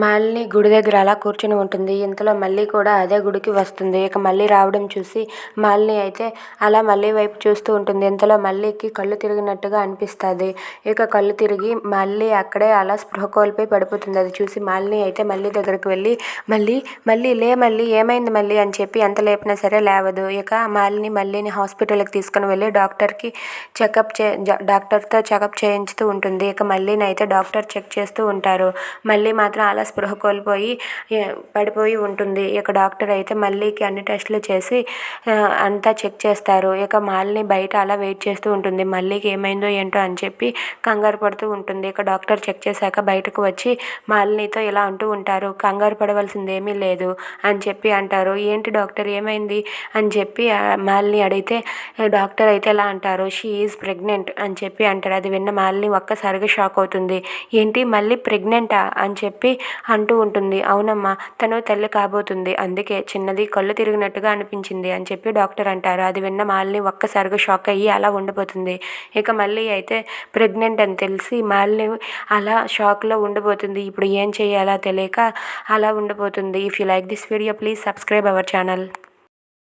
మాలిని గుడి దగ్గర అలా కూర్చొని ఉంటుంది. ఇంతలో మల్లి కూడా అదే గుడికి వస్తుంది. ఇక మల్లి రావడం చూసి మాలిని అయితే అలా మల్లి వైపు చూస్తూ ఉంటుంది. ఇంతలో మల్లికి కళ్ళు తిరిగినట్టుగా అనిపిస్తుంది. ఇక కళ్ళు తిరిగి మల్లి అక్కడే అలా స్పృహ కోల్పోయి పడిపోతుంది. అది చూసి మాలిని అయితే మల్లి దగ్గరికి వెళ్ళి మల్లి ఏమైంది మల్లి అని చెప్పి ఎంత లేపినా సరే లేవదు. ఇక మల్లిని హాస్పిటల్కి తీసుకుని వెళ్ళి డాక్టర్తో చెకప్ చేయించుతూ ఉంటుంది. ఇక మల్లిని అయితే డాక్టర్ చెక్ చేస్తూ ఉంటారు. మల్లి మాత్రం అలా స్పృహ కోల్పోయి పడిపోయి ఉంటుంది. ఇక డాక్టర్ అయితే మల్లికి అన్ని టెస్టులు చేసి అంతా చెక్ చేస్తారు. ఇక మాలిని బయట అలా వెయిట్ చేస్తూ ఉంటుంది. మల్లికి ఏమైందో ఏంటో అని చెప్పి కంగారు పడుతూ ఉంటుంది. ఇక డాక్టర్ చెక్ చేశాక బయటకు వచ్చి మాలినితో ఇలా అంటూ ఉంటారు, కంగారు పడవలసింది ఏమీ లేదు అని చెప్పి అంటారు. ఏంటి డాక్టర్ ఏమైంది అని చెప్పి మాలిని అడిగితే డాక్టర్ అయితే ఇలా అంటారు, షీ ఈజ్ ప్రెగ్నెంట్ అని చెప్పి అంటారు. అది విన్న మాలిని ఒక్కసారిగా షాక్ అవుతుంది. ఏంటి మళ్ళీ ప్రెగ్నెంటా అని చెప్పి అంటూ ఉంటుంది. అవునమ్మా, తను తల్లి కాబోతుంది, అందుకే చిన్నది కళ్ళు తిరిగినట్టుగా అనిపించింది అని చెప్పి డాక్టర్ అంటారు. అది విన్న మాలిని ఒక్కసారిగా షాక్ అయ్యి అలా ఉండిపోతుంది. ఇక మళ్ళీ అయితే ప్రెగ్నెంట్ అని తెలిసి మాలిని అలా షాక్లో ఉండిపోతుంది. ఇప్పుడు ఏం చేయాలో తెలియక అలా ఉండిపోతుంది. If you like this video please subscribe our channel.